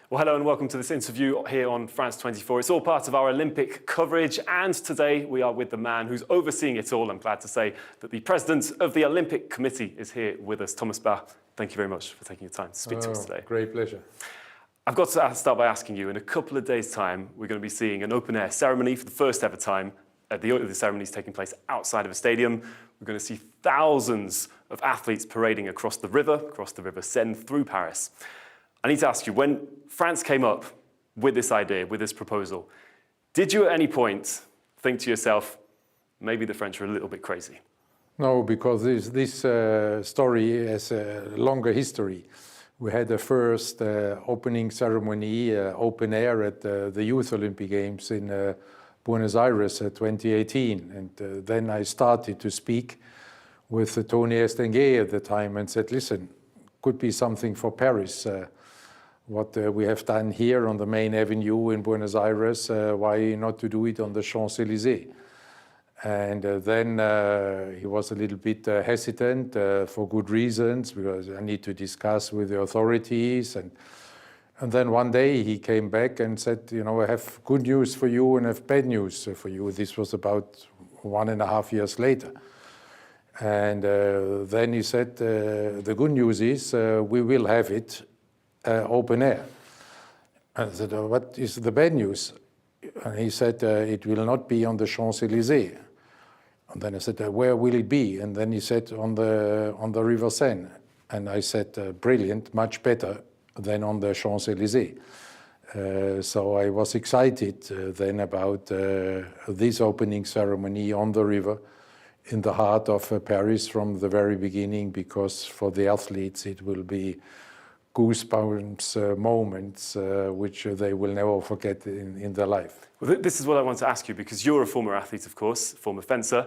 Well, hello and welcome to this interview here on France 24. It's all part of our Olympic coverage, and today we are with the man who's overseeing it all. I'm glad to say that the president of the Olympic Committee is here with us, Thomas Bach. Thank you very much for taking your time to speak to us today. Great pleasure. I've got to start by asking you, in a couple of days' time, we're going to be seeing an open-air ceremony for the first ever time. The ceremony is taking place outside of a stadium. We're going to see thousands of athletes parading across the river Seine through Paris. I need to ask you, when France came up with this idea, with this proposal, did you at any point think to yourself, maybe the French are a little bit crazy? No, because this story has a longer history. We had the first opening ceremony, open air at the Youth Olympic Games in Buenos Aires 2018. And then I started to speak with Tony Estanguet at the time and said, listen, could be something for Paris. What we have done here on the main avenue in Buenos Aires, why not to do it on the Champs-Élysées? And then he was a little bit hesitant for good reasons, because I need to discuss with the authorities. And then one day he came back and said, you know, I have good news for you and I have bad news for you. This was about 1.5 years later. And then he said, the good news is we will have it open air. And I said, what is the bad news? And he said, it will not be on the Champs-Élysées. And then I said, where will it be? And then he said, on the River Seine. And I said, brilliant, much better than on the Champs-Élysées. So I was excited then about this opening ceremony on the river in the heart of Paris from the very beginning, because for the athletes it will be goosebumps moments which they will never forget in their life. Well, this is what I want to ask you, because you're a former athlete, of course, former fencer.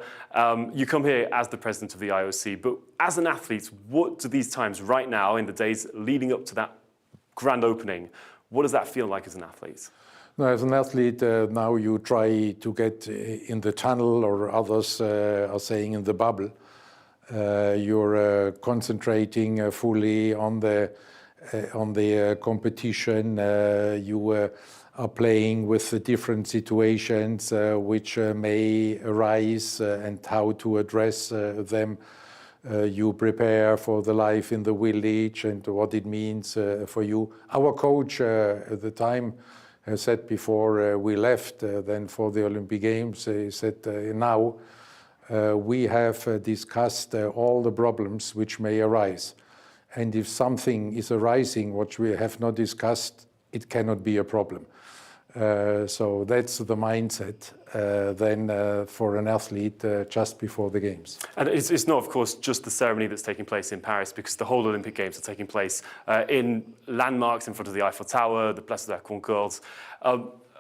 You come here as the president of the IOC, but as an athlete, what do these times right now, in the days leading up to that grand opening, what does that feel like as an athlete? No, as an athlete, now you try to get in the tunnel, or others are saying in the bubble. You're concentrating fully on the competition. You are playing with the different situations which may arise and how to address them. You prepare for the life in the village and what it means for you. Our coach at the time said before we left then for the Olympic Games, he said, now we have discussed all the problems which may arise. And if something is arising which we have not discussed, it cannot be a problem. So that's the mindset then for an athlete just before the Games. And it's not, of course, just the ceremony that's taking place in Paris, because the whole Olympic Games are taking place in landmarks in front of the Eiffel Tower, the Place de la Concorde.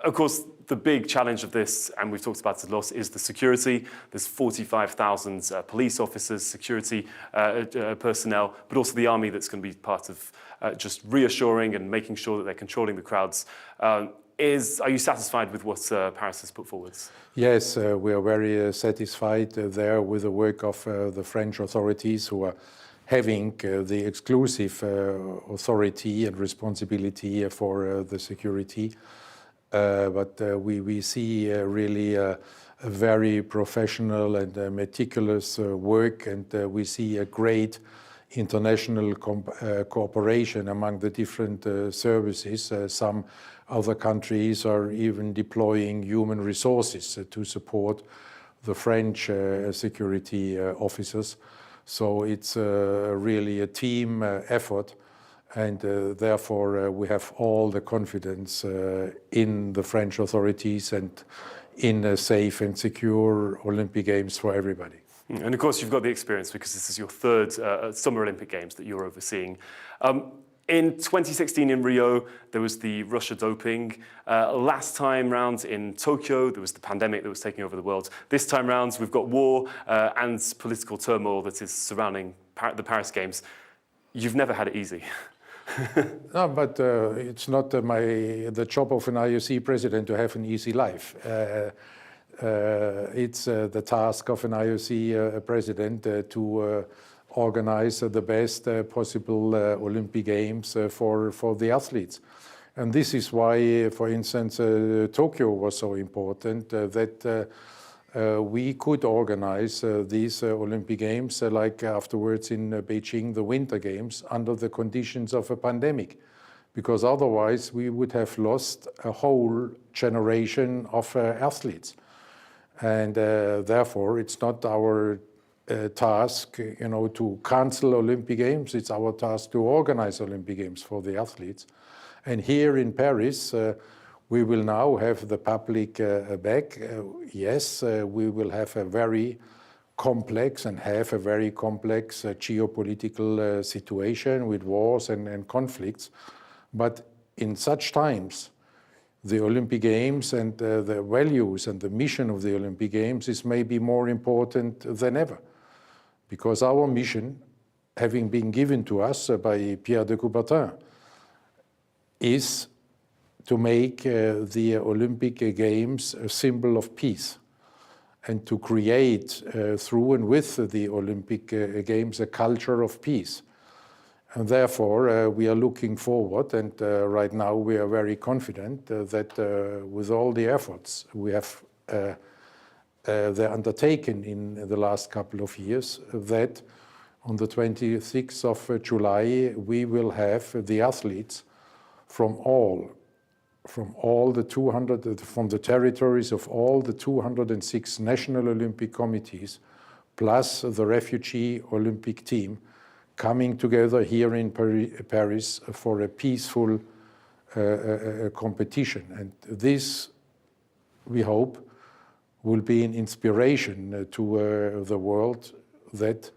Of course, the big challenge of this, and we've talked about it a lot, is the security. There's 45,000 police officers, security personnel, but also the army that's going to be part of just reassuring and making sure that they're controlling the crowds. Are you satisfied with what Paris has put forward? Yes, we are very satisfied there with the work of the French authorities, who are having the exclusive authority and responsibility for the security. But we see really a very professional and meticulous work, and we see a great international cooperation among the different services. Some other countries are even deploying human resources to support the French security officers. So it's really a team effort. And therefore, we have all the confidence in the French authorities and in a safe and secure Olympic Games for everybody. And of course, you've got the experience, because this is your third Summer Olympic Games that you're overseeing. In 2016 in Rio, there was the Russia doping. Last time round in Tokyo, there was the pandemic that was taking over the world. This time round, we've got war and political turmoil that is surrounding the Paris Games. You've never had it easy. No, but it's not the job of an IOC president to have an easy life. It's the task of an IOC president to organize the best possible Olympic Games for the athletes. And this is why, for instance, Tokyo was so important, that we could organize these Olympic Games, like afterwards in Beijing, the Winter Games, under the conditions of a pandemic. Because otherwise we would have lost a whole generation of athletes. And therefore, it's not our task, to cancel Olympic Games. It's our task to organize Olympic Games for the athletes. And here in Paris, we will now have the public back. Yes, we will have a very complex geopolitical situation with wars and conflicts. But in such times, the Olympic Games and the values and the mission of the Olympic Games is maybe more important than ever. Because our mission, having been given to us by Pierre de Coubertin, is to make the Olympic Games a symbol of peace and to create through and with the Olympic Games a culture of peace. And therefore, we are looking forward, and right now we are very confident that with all the efforts we have undertaken in the last couple of years, that on the 26th of July we will have the athletes from the territories of all the 206 national Olympic committees, plus the refugee Olympic team, coming together here in Paris for a peaceful competition. And this, we hope, will be an inspiration to the world, that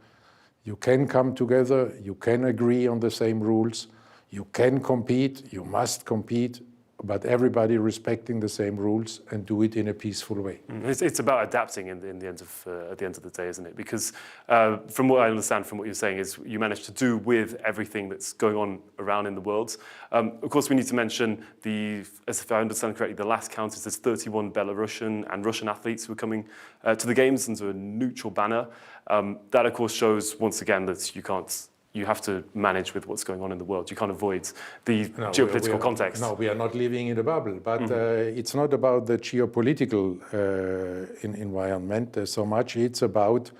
you can come together, you can agree on the same rules, you can compete, you must compete, but everybody respecting the same rules and do it in a peaceful way. It's about adapting at the end of the day, isn't it? Because from what I understand from what you're saying is you managed to do with everything that's going on around in the world. Of course, we need to mention as if I understand correctly, the last count is there's 31 Belarusian and Russian athletes who are coming to the Games under a neutral banner. That, of course, shows once again that you have to manage with what's going on in the world. You can't avoid the geopolitical context. No, we are not living in a bubble, but it's not about the geopolitical environment so much. It's about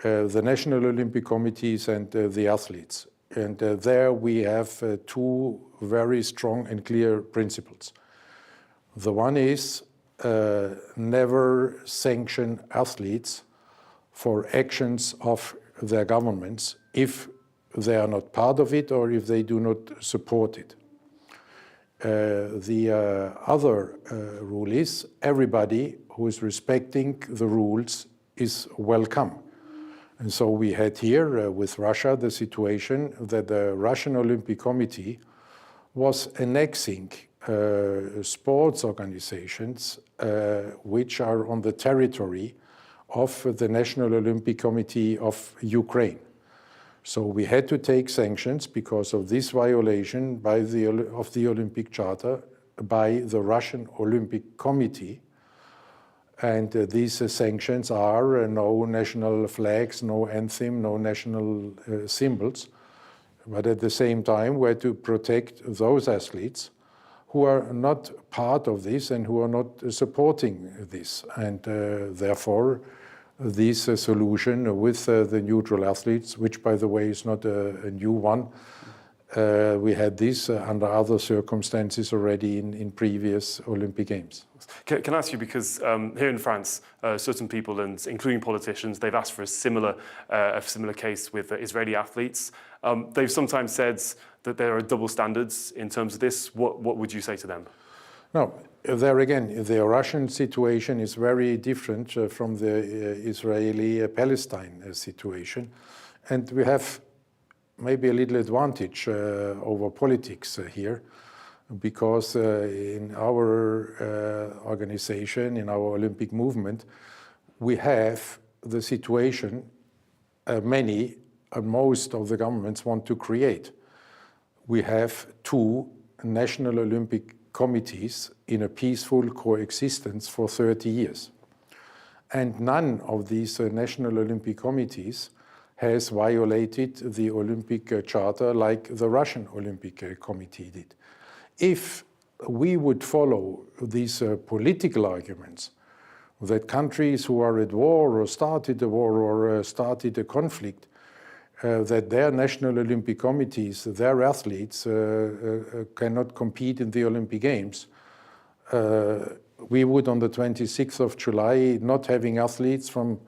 the National Olympic Committees and the athletes. And there we have two very strong and clear principles. The one is never sanction athletes for actions of their governments if they are not part of it or if they do not support it. The other rule is everybody who is respecting the rules is welcome. And so we had here with Russia the situation that the Russian Olympic Committee was annexing sports organizations which are on the territory of the National Olympic Committee of Ukraine. So we had to take sanctions because of this violation of the Olympic Charter by the Russian Olympic Committee. And these sanctions are no national flags, no anthem, no national symbols. But at the same time, we had to protect those athletes who are not part of this and who are not supporting this. And therefore, this solution with the neutral athletes, which by the way is not a new one, we had this under other circumstances already in previous Olympic Games. Can I ask you, because here in France, certain people, and including politicians, they've asked for a similar case with Israeli athletes. They've sometimes said that there are double standards in terms of this. What would you say to them? No, there again, the Russian situation is very different from the Israeli-Palestine situation. And we have maybe a little advantage over politics here, because in our organization, in our Olympic movement, we have the situation most of the governments want to create. We have two national Olympic committees in a peaceful coexistence for 30 years. And none of these national Olympic committees has violated the Olympic Charter like the Russian Olympic Committee did. If we would follow these political arguments that countries who are at war or started a war or started a conflict, that their national Olympic committees, their athletes cannot compete in the Olympic Games, we would on the 26th of July, not having athletes from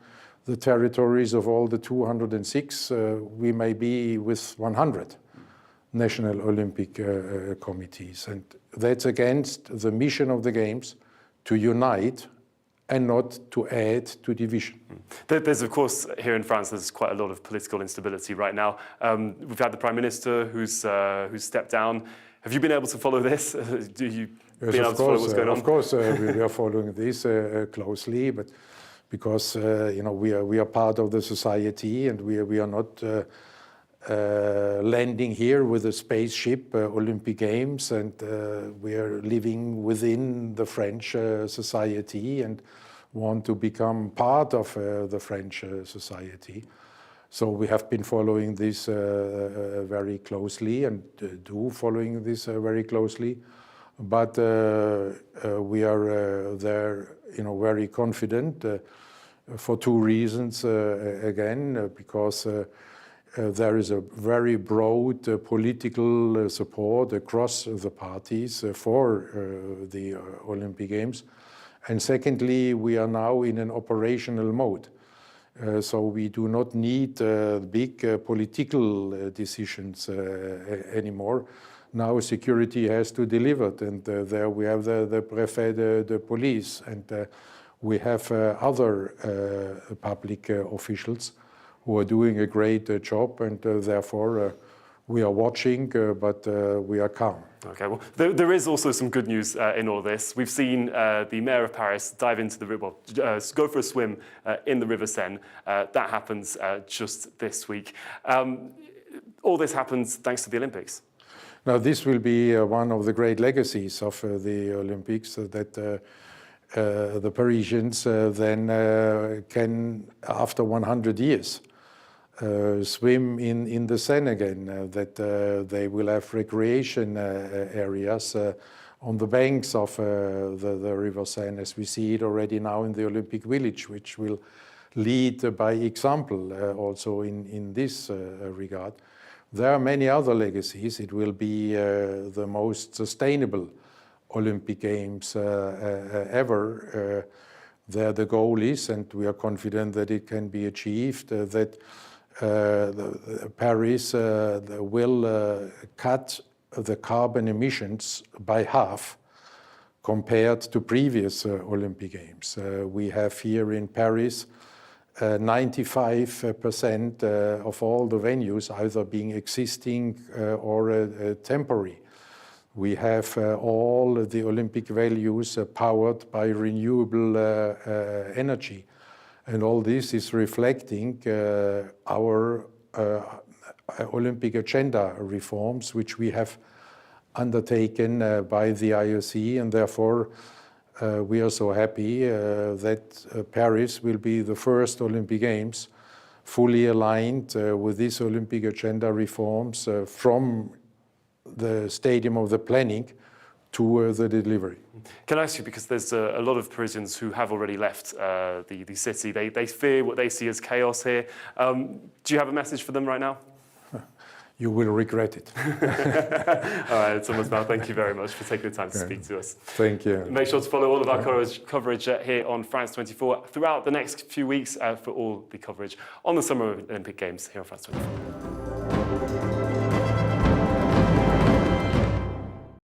the territories of all the 206, we may be with 100 national Olympic committees. And that's against the mission of the Games, to unite and not to add to division. There's, of course, here in France, there's quite a lot of political instability right now. We've had the Prime Minister who's stepped down. Have you been able to follow this? Do you Yes, been able to follow what's going on? Of course, we are following this closely, but because we are part of the society, and we are not landing here with a spaceship, Olympic Games, and we are living within the French society and want to become part of the French society. So we have been following this very closely and do following this very closely. But we are there, very confident for two reasons. Again, because there is a very broad political support across the parties for the Olympic Games. And secondly, we are now in an operational mode. So we do not need big political decisions anymore. Now security has to deliver, and there we have the préfet de police, and we have other public officials who are doing a great job, and therefore we are watching, but we are calm. Okay, well, there is also some good news in all of this. We've seen the mayor of Paris dive into the river, go for a swim in the River Seine. That happens just this week. All this happens thanks to the Olympics. Now, this will be one of the great legacies of the Olympics, that the Parisians then can, after 100 years, swim in the Seine again, that they will have recreation areas on the banks of the River Seine, as we see it already now in the Olympic Village, which will lead by example also in this regard. There are many other legacies. It will be the most sustainable Olympic Games ever. There the goal is, and we are confident that it can be achieved, that Paris will cut the carbon emissions by half compared to previous Olympic Games. We have here in Paris 95% of all the venues either being existing or temporary. We have all the Olympic venues powered by renewable energy. And all this is reflecting our Olympic agenda reforms, which we have undertaken by the IOC, and therefore we are so happy that Paris will be the first Olympic Games fully aligned with these Olympic agenda reforms from the stadium of the planning to the delivery. Can I ask you, because there's a lot of Parisians who have already left the city, they fear what they see as chaos here. Do you have a message for them right now? You will regret it. All right, Thomas Bach, thank you very much for taking the time to speak to us. Thank you. Make sure to follow all of our coverage here on France 24 throughout the next few weeks for all the coverage on the Summer Olympic Games here on France 24.